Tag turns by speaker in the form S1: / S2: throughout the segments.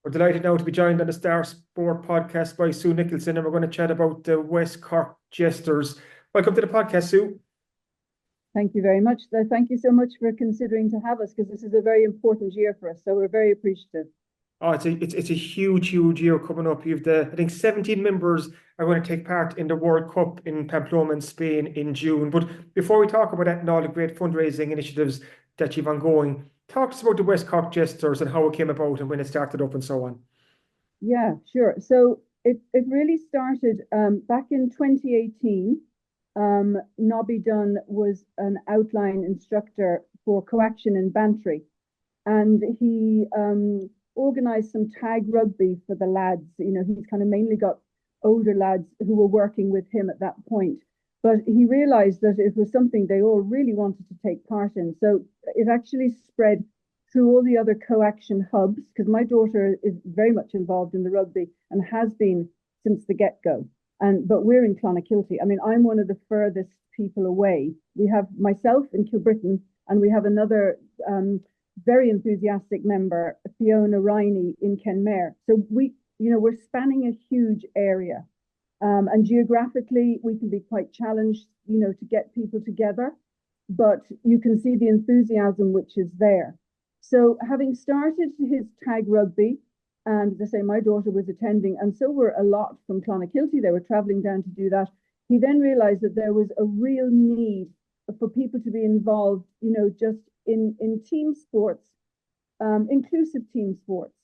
S1: We're delighted now to be joined on the Star Sport podcast by Sue Nicholson, and we're going to chat about the West Cork Jesters. Welcome to the podcast, Sue.
S2: Thank you very much. Thank you so much for considering to have us, because this is a very important year for us. So we're very appreciative.
S1: Oh, it's a huge year coming up. You've I think 17 members are going to take part in the World Cup in Pamplona in Spain in June. But before we talk about that and all the great fundraising initiatives that you've ongoing, talk to us about the West Cork Jesters and how it came about and when it started up and so on.
S2: Yeah, sure. So it really started back in 2018. Nobby Dunn was an outline instructor for coaction in Bantry, and he organised some tag rugby for the lads. You know, he's kind of mainly got older lads who were working with him at that point. But he realised that it was something they all really wanted to take part in. So it actually spread through all the other coaction hubs, because my daughter is very much involved in the rugby and has been since the get-go. But we're in Clonakilty. I mean, I'm one of the furthest people away. We have myself in Kilbrittain, and we have another very enthusiastic member, Fiona Riney, in Kenmare. So we're spanning a huge area. And geographically, we can be quite challenged, to get people together. But you can see the enthusiasm which is there. So having started his tag rugby, and as I say, my daughter was attending, and so were a lot from Clonakilty. They were travelling down to do that. He then realised that there was a real need for people to be involved, just in team sports, inclusive team sports.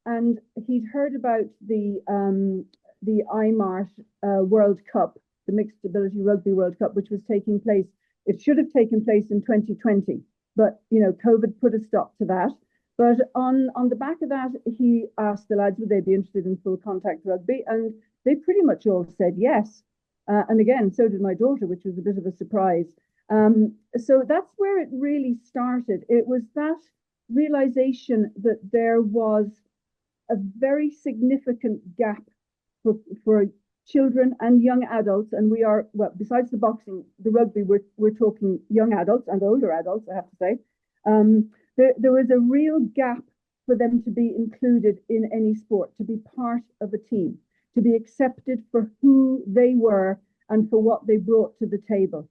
S2: And he'd heard about the IMART World Cup, the Mixed Ability Rugby World Cup, which was taking place. It should have taken place in 2020, but COVID put a stop to that. But on the back of that, he asked the lads would they be interested in full contact rugby, and they pretty much all said yes. And again, so did my daughter, which was a bit of a surprise. So that's where it really started. It was that realization that there was a very significant gap for children and young adults. And we are, well, besides the boxing, the rugby, we're talking young adults and older adults, I have to say. There was a real gap for them to be included in any sport, to be part of a team, to be accepted for who they were and for what they brought to the table.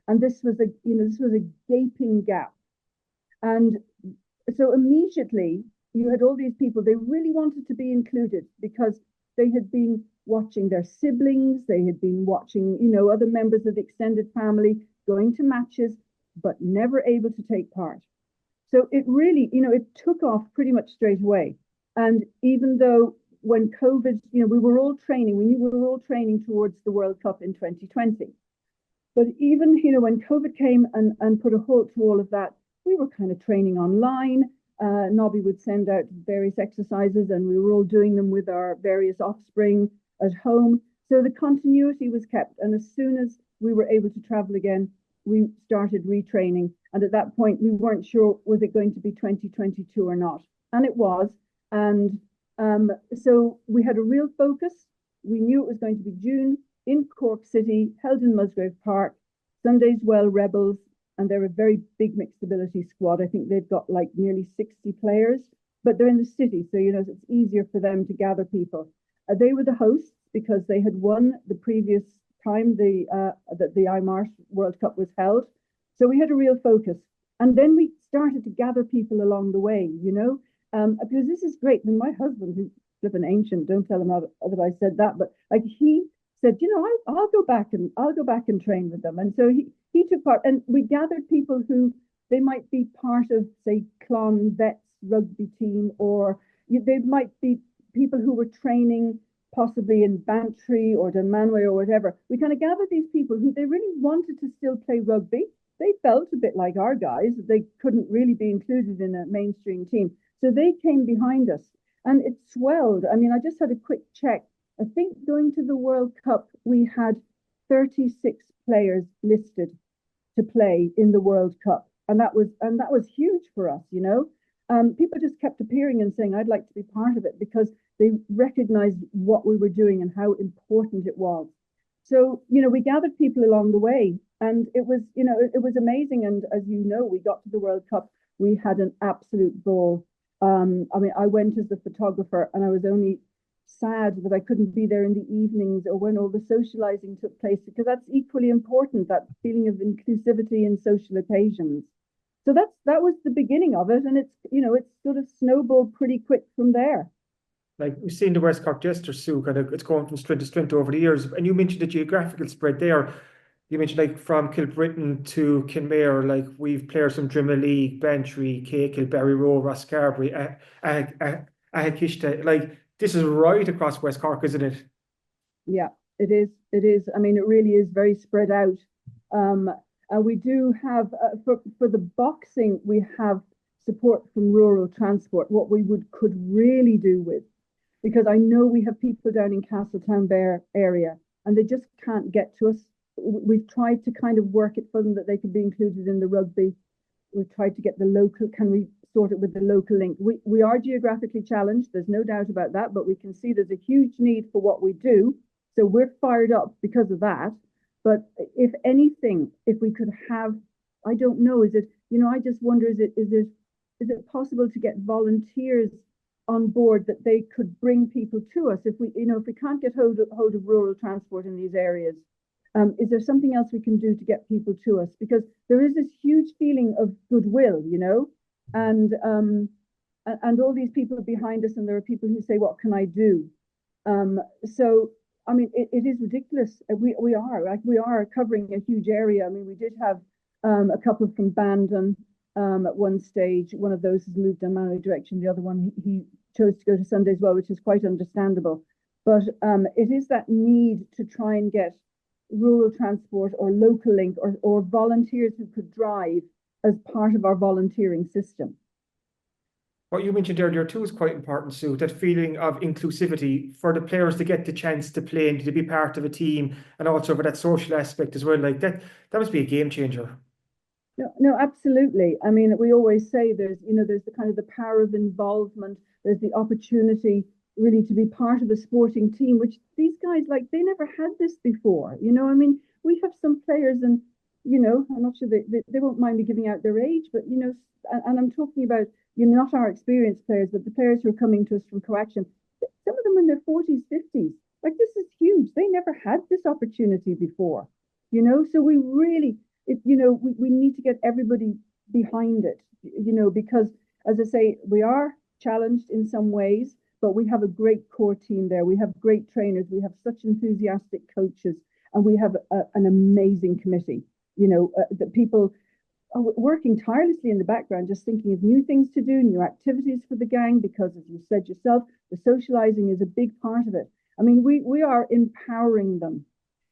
S2: And this was a gaping gap. And so immediately you had all these people, they really wanted to be included because they had been watching their siblings, they had been watching, other members of the extended family going to matches, but never able to take part. So it really, it took off pretty much straight away. And even though when COVID, we were all training, we knew we were all training towards the World Cup in 2020. But even, when COVID came and put a halt to all of that, we were kind of training online. Nobby would send out various exercises, and we were all doing them with our various offspring at home. So the continuity was kept. And as soon as we were able to travel again, we started retraining. And at that point, we weren't sure, was it going to be 2022 or not? And it was. And so we had a real focus. We knew it was going to be June in Cork City, held in Musgrave Park. Sunday's Well Rebels, and they're a very big mixed ability squad. I think they've got like nearly 60 players, but they're in the city, so it's easier for them to gather people. They were the hosts because they had won the previous time the IMART World Cup was held. So we had a real focus. And then we started to gather people along the way, because this is great. I mean, my husband, who's flipping ancient, don't tell him that I said that, but like he said, I'll go back and train with them. And so he took part, and we gathered people who they might be part of, say, Clon Vets rugby team, or they might be people who were training possibly in Bantry or Dunmanway or whatever. We kind of gathered these people who they really wanted to still play rugby. They felt a bit like our guys. They couldn't really be included in a mainstream team. So they came behind us, and it swelled. I mean, I just had a quick check. I think going to the World Cup, we had 36 players listed to play in the World Cup. And that was huge for us, People just kept appearing and saying, I'd like to be part of it, because they recognized what we were doing and how important it was. So, we gathered people along the way, and it was amazing. And as we got to the World Cup, we had an absolute ball. I mean, I went as the photographer, and I was only sad that I couldn't be there in the evenings or when all the socializing took place, because that's equally important, that feeling of inclusivity in social occasions. So that was the beginning of it, and it's sort of snowballed pretty quick from there.
S1: Like we've seen the West Cork Jesters, Sue, kind of it's gone from strength to strength over the years. And you mentioned the geographical spread there. You mentioned like from Kilbrittain to Kinmare, like we've players from Drimoleague, Bantry, Cahill, Barryroe, Rosscarbery, Ahakishta. Like this is right across West Cork, isn't it?
S2: Yeah, it is. It is. I mean, it really is very spread out. Um, we do have for the boxing, we have support from rural transport. What we would could really do with, because I know we have people down in Castletownbere area, and they just can't get to us. We've tried to kind of work it for them that they could be included in the rugby. We've tried to get the local. Can we sort it with the local link? We are geographically challenged. There's no doubt about that, but we can see there's a huge need for what we do. So we're fired up because of that. But if anything, if we could have, I don't know, is it, I just wonder, is it possible to get volunteers on board that they could bring people to us if we can't get hold of rural transport in these areas? Is there something else we can do to get people to us? Because there is this huge feeling of goodwill, and all these people behind us, and there are people who say, "What can I do?" So I mean, it is ridiculous. We are covering a huge area. I mean, we did have a couple from Bandon at one stage. One of those has moved in my direction. The other one, he chose to go to Sunday as well, which is quite understandable. But it is that need to try and get rural transport or local link or volunteers who could drive as part of our volunteering system.
S1: What you mentioned earlier too is quite important, Sue, that feeling of inclusivity for the players to get the chance to play and to be part of a team, and also for that social aspect as well. Like that must be a game changer.
S2: No, no, absolutely. I mean, we always say there's the kind of the power of involvement. There's the opportunity really to be part of a sporting team, which these guys, like, they never had this before. I mean, we have some players, and I'm not sure they won't mind me giving out their age, but and I'm talking about not our experienced players, but the players who are coming to us from Coaction. Some of them in their 40s, 50s. Like, this is huge. They never had this opportunity before. So we really we need to get everybody behind it, because, as I say, we are challenged in some ways, but we have a great core team there. We have great trainers. We have such enthusiastic coaches, and we have an amazing committee. The people are working tirelessly in the background, just thinking of new things to do, new activities for the gang, because, as you said yourself, the socializing is a big part of it. I mean, we are empowering them.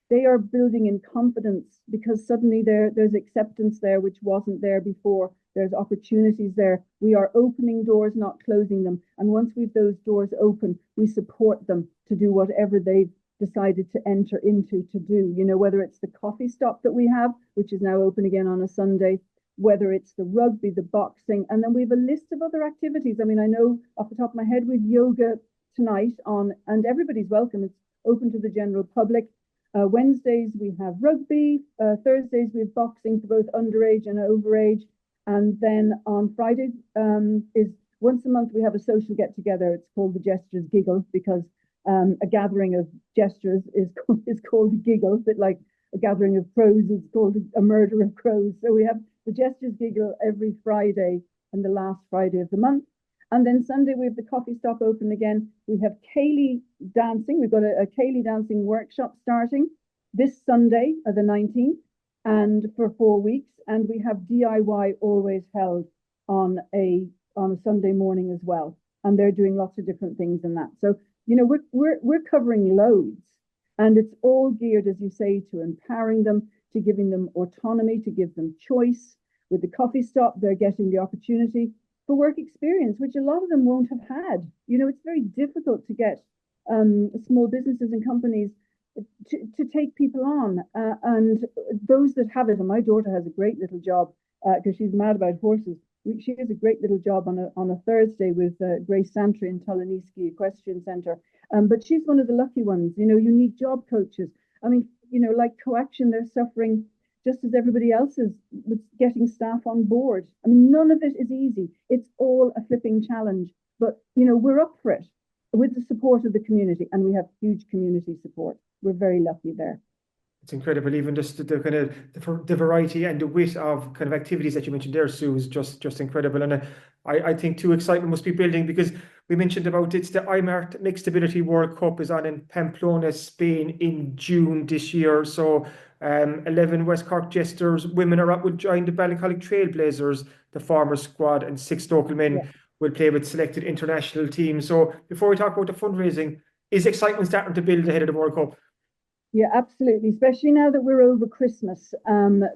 S2: They are building in confidence, because suddenly there's acceptance there, which wasn't there before. There's opportunities there. We are opening doors, not closing them. And once we've those doors open, we support them to do whatever they've decided to enter into to do. Whether it's the coffee stop that we have, which is now open again on a Sunday, whether it's the rugby, the boxing, and then we have a list of other activities. I mean, I know off the top of my head, we've yoga tonight and everybody's welcome. It's open to the general public. Wednesdays we have rugby. Thursdays we have boxing for both underage and overage. And then on Friday is once a month we have a social get together. It's called the Jesters Giggle, because a gathering of jesters is called a giggle, a bit like a gathering of crows is called a murder of crows. So we have the Jesters Giggle every Friday and the last Friday of the month. And then Sunday, we have the coffee stop open again. We have Ceilidh dancing. We've got a Ceilidh dancing workshop starting this Sunday, the 19th, and for 4 weeks. And we have DIY always held on a Sunday morning as well. And they're doing lots of different things in that. So, we're covering loads. And it's all geared, as you say, to empowering them, to giving them autonomy, to give them choice. With the coffee stop, they're getting the opportunity for work experience, which a lot of them won't have had. It's very difficult to get small businesses and companies to take people on. And those that have it, and my daughter has a great little job because she's mad about horses. She has a great little job on a Thursday with Grace Santry in Toloniski Equestrian Centre. But she's one of the lucky ones. You need job coaches. I mean, like Coaction, they're suffering just as everybody else is with getting staff on board. I mean, none of it is easy. It's all a flipping challenge, but we're up for it with the support of the community, and we have huge community support. We're very lucky there.
S1: It's incredible, even just the kind of the variety and the width of kind of activities that you mentioned there, Sue, is just incredible. And I think too, excitement must be building, because we mentioned about it's the IMART Mixed Ability World Cup is on in Pamplona, Spain in June this year. So 11 West Cork Jesters women are up, will join the Ballincollig Trailblazers, the former squad, and 6 local men will play with selected international teams. So before we talk about the fundraising, is excitement starting to build ahead of the World Cup?
S2: Yeah, absolutely. Especially now that we're over Christmas,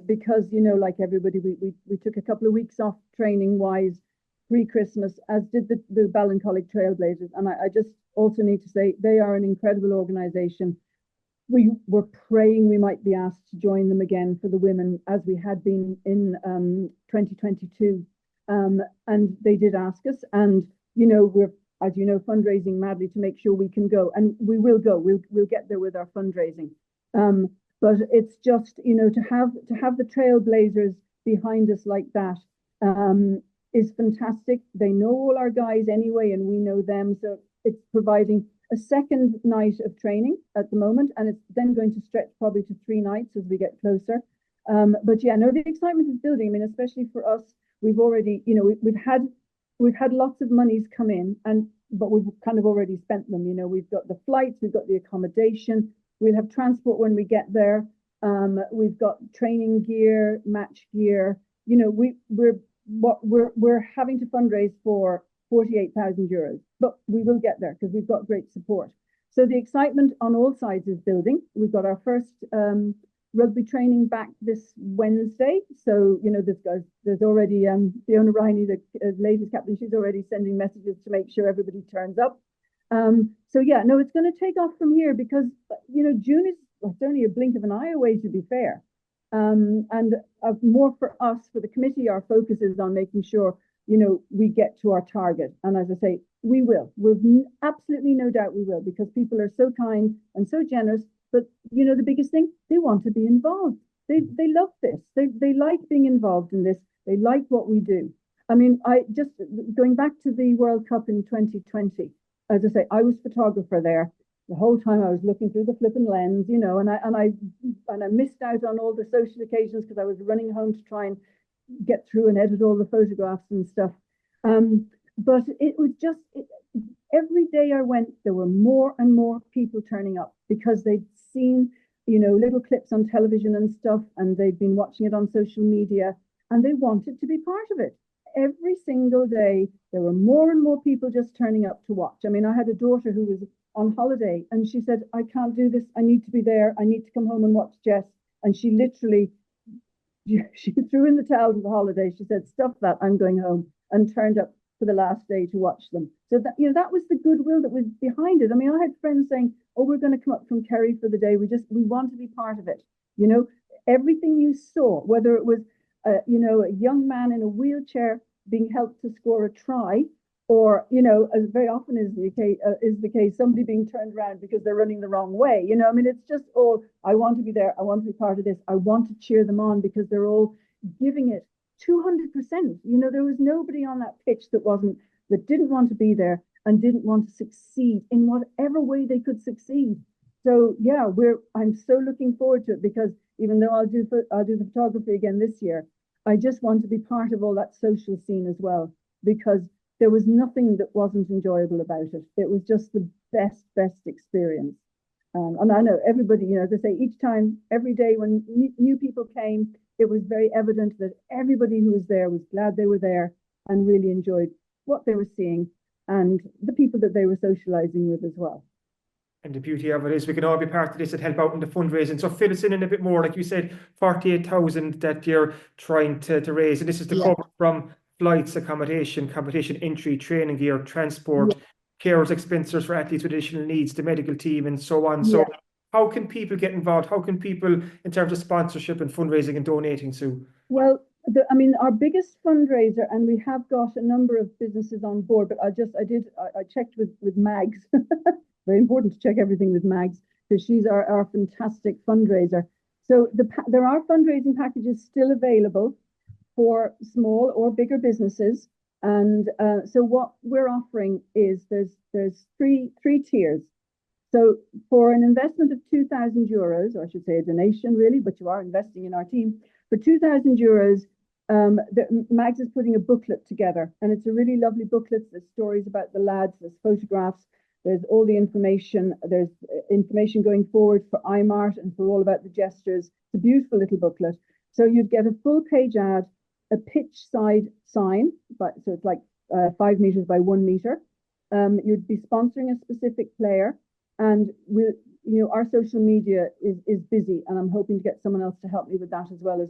S2: because, like everybody, we took a couple of weeks off training wise pre-Christmas, as did the Ballincollig Trailblazers. And I just also need to say they are an incredible organization. We were praying we might be asked to join them again for the women, as we had been in 2022. And they did ask us, and we're, as you know, fundraising madly to make sure we can go, and we will go. We'll get there with our fundraising. But it's just to have the Trailblazers behind us like that is fantastic. They know all our guys anyway, and we know them, so it's providing a second night of training at the moment, and it's then going to stretch probably to 3 nights as we get closer. But yeah, no, the excitement is building. I mean, especially for us, we've already, we've had lots of monies come in, but we've kind of already spent them. We've got the flights, we've got the accommodation, we'll have transport when we get there. We've got training gear, match gear. We're having to fundraise for 48,000 euros, but we will get there because we've got great support. So the excitement on all sides is building. We've got our first rugby training back this Wednesday. So, there's already Fiona Riney, the ladies captain, she's already sending messages to make sure everybody turns up. So yeah, no, it's going to take off from here, because, June is, it's only a blink of an eye away, to be fair. And more for us, for the committee, our focus is on making sure, we get to our target. And as I say, we will. We've absolutely no doubt we will, because people are so kind and so generous. But the biggest thing, they want to be involved. They love this. They like being involved in this. They like what we do. I mean, I just going back to the World Cup in 2020. As I say, I was photographer there. The whole time I was looking through the flipping lens, and I missed out on all the social occasions because I was running home to try and get through and edit all the photographs and stuff. But it was just every day I went, there were more and more people turning up, because they'd seen, little clips on television and stuff, and they'd been watching it on social media, and they wanted to be part of it. Every single day, there were more and more people just turning up to watch. I mean, I had a daughter who was on holiday, and she said, I can't do this. I need to be there. I need to come home and watch Jess. And she literally, she threw in the towel for the holiday. She said, stuff that, I'm going home, and turned up for the last day to watch them. So that, that was the goodwill that was behind it. I mean, I had friends saying, oh, we're going to come up from Kerry for the day. We want to be part of it. Everything you saw, whether it was, a young man in a wheelchair being helped to score a try, or, as very often is the case, somebody being turned around because they're running the wrong way. I mean, it's just all, I want to be there. I want to be part of this. I want to cheer them on, because they're all giving it 200%. There was nobody on that pitch that didn't want to be there and didn't want to succeed in whatever way they could succeed. So yeah, I'm so looking forward to it, because even though I'll do the photography again this year, I just want to be part of all that social scene as well, because there was nothing that wasn't enjoyable about it. It was just the best experience. And I know everybody, as I say, each time, every day when new people came, it was very evident that everybody who was there was glad they were there and really enjoyed what they were seeing and the people that they were socializing with as well.
S1: And the beauty of it is we can all be part of this and help out in the fundraising. So fill us in a bit more. Like you said, 48,000 that you're trying to raise. And this is to cover from flights, accommodation, competition entry, training gear, transport, carers, expenses for athletes with additional needs, the medical team, and so on. So how can people get involved? How can people, in terms of sponsorship and fundraising and donating, Sue?
S2: Well, our biggest fundraiser, and we have got a number of businesses on board, but I checked with Mags. Very important to check everything with Mags, because she's our fantastic fundraiser. So there are fundraising packages still available for small or bigger businesses. And so what we're offering is there's three tiers. So for an investment of €2,000, or I should say a donation really, but you are investing in our team, for €2,000, Mags is putting a booklet together, and it's a really lovely booklet. There's stories about the lads, there's photographs, there's all the information, there's information going forward for iMart and for all about the Jesters. It's a beautiful little booklet. So you'd get a full page ad, a pitch side sign, so it's like 5 meters by 1 meter. You'd be sponsoring a specific player, and our social media is busy, and I'm hoping to get someone else to help me with that as well as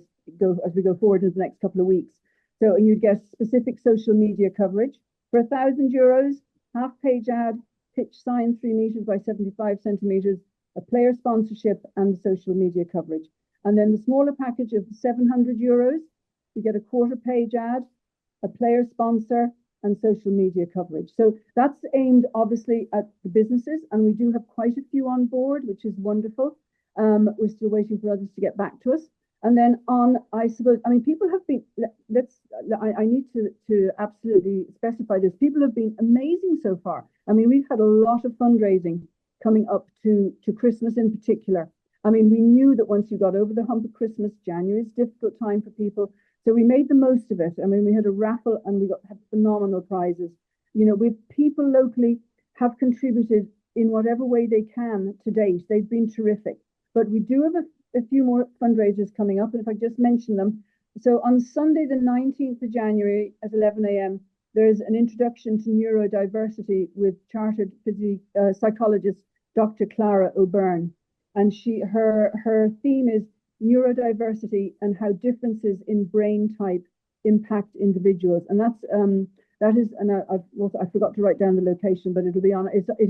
S2: we go forward in the next couple of weeks. So you'd get specific social media coverage for €1,000, half page ad, pitch sign 3 meters by 75 centimeters, a player sponsorship, and social media coverage. And then the smaller package of €700, you get a quarter page ad, a player sponsor, and social media coverage. So that's aimed obviously at the businesses, and we do have quite a few on board, which is wonderful. We're still waiting for others to get back to us. And then I suppose, people have been, I need to absolutely specify this. People have been amazing so far. We've had a lot of fundraising coming up to Christmas in particular. We knew that once you got over the hump of Christmas, January is a difficult time for people. So we made the most of it. We had a raffle and we had phenomenal prizes. With people locally have contributed in whatever way they can to date. They've been terrific. But we do have a few more fundraisers coming up. And if I just mention them. So on Sunday, the 19th of January at 11 a.m., there's an introduction to neurodiversity with chartered psychologist, Dr. Clara O'Byrne. And her theme is neurodiversity and how differences in brain type impact individuals. And that is, and I forgot to write down the location, but it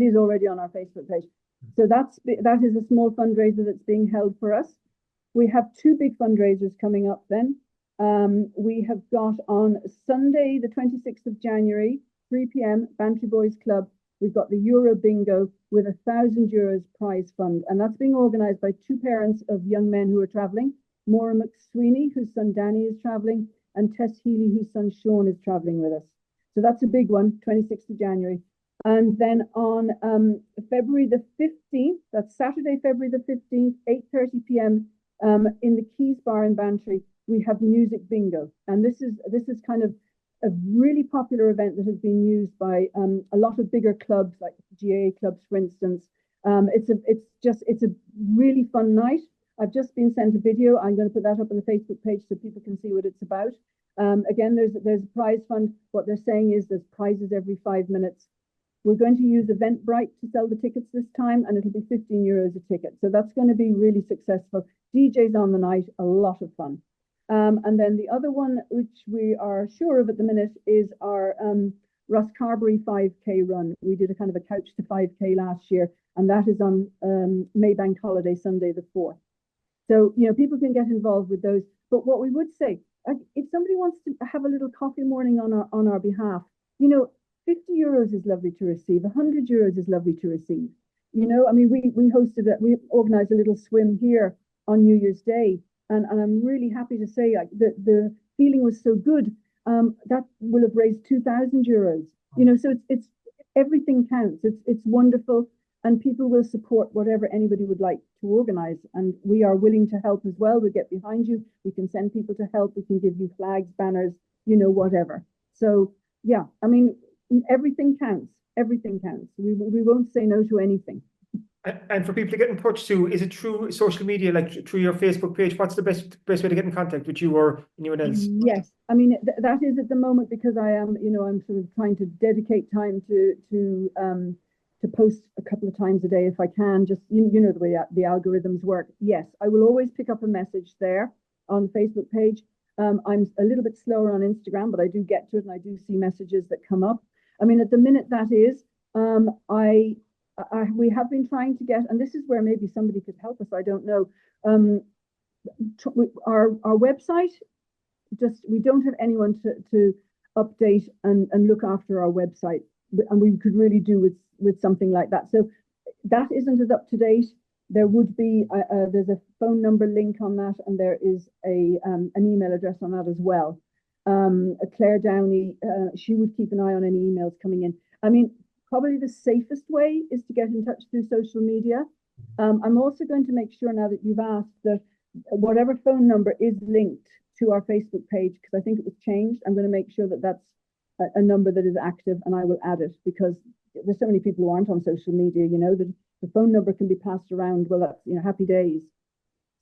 S2: is already on our Facebook page. So that is a small fundraiser that's being held for us. We have 2 big fundraisers coming up then. We have got on Sunday, the 26th of January, 3 p.m, Bantry Boys Club. We've got the Euro Bingo with €1,000 prize fund. And that's being organised by 2 parents of young men who are travelling. Maura McSweeney, whose son Danny is travelling, and Tess Healy, whose son Sean is travelling with us. So that's a big one, 26th of January. And then on February the 15th, that's Saturday, February the 15th, 8:30 p.m, in the Keys Bar in Bantry, we have Music Bingo. And this is kind of a really popular event that has been used by a lot of bigger clubs, like GAA clubs, for instance. It's a really fun night. I've just been sent a video. I'm going to put that up on the Facebook page so people can see what it's about. Again, there's a prize fund. What they're saying is there's prizes every 5 minutes. We're going to use Eventbrite to sell the tickets this time, and it'll be €15 a ticket. So that's going to be really successful. DJs on the night, a lot of fun. And then the other one, which we are sure of at the minute, is our Rosscarbery 5K run. We did a kind of a couch to 5K last year, and that is on Maybank holiday, Sunday the 4th. So, people can get involved with those. But what we would say, if somebody wants to have a little coffee morning on our behalf, €50 is lovely to receive. €100 is lovely to receive. We organised a little swim here on New Year's Day. And I'm really happy to say the feeling was so good that will have raised €2,000. So it's everything counts. It's wonderful, and people will support whatever anybody would like to organise. And we are willing to help as well. We'll get behind you. We can send people to help. We can give you flags, banners, whatever. So yeah, everything counts. Everything counts. We won't say no to anything.
S1: And for people to get in touch, Sue, is it through social media, like through your Facebook page? What's the best way to get in contact with you or anyone else?
S2: Yes, that is at the moment, because I am, I'm sort of trying to dedicate time to post a couple of times a day if I can. Just the way the algorithms work. Yes, I will always pick up a message there on the Facebook page. I'm a little bit slower on Instagram, but I do get to it and I do see messages that come up. At the minute that is, we have been trying to get, and this is where maybe somebody could help us, I don't know. Our website, we don't have anyone to update and look after our website, and we could really do with something like that. So that isn't as up to date. There would be there's a phone number link on that, and there is an email address on that as well. Claire Downey, she would keep an eye on any emails coming in. I mean, probably the safest way is to get in touch through social media. I'm also going to make sure, now that you've asked, that whatever phone number is linked to our Facebook page, because I think it was changed, I'm going to make sure that that's a number that is active, and I will add it, because there's so many people who aren't on social media, you know, that the phone number can be passed around. Well, that's, you know, happy days.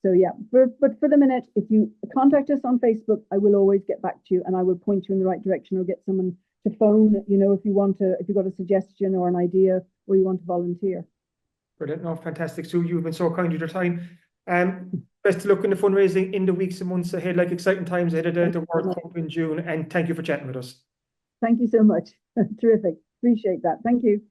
S2: So yeah, but for the minute, if you contact us on Facebook, I will always get back to you, and I will point you in the right direction, or get someone to phone, you know, if you've got a suggestion or an idea, or you want to volunteer.
S1: Brilliant. No, fantastic. Sue, you've been so kind with your time. Best of luck in the fundraising in the weeks and months ahead, like exciting times ahead of the World Cup in June. And thank you for chatting with us.
S2: Thank you so much. Terrific. Appreciate that. Thank you.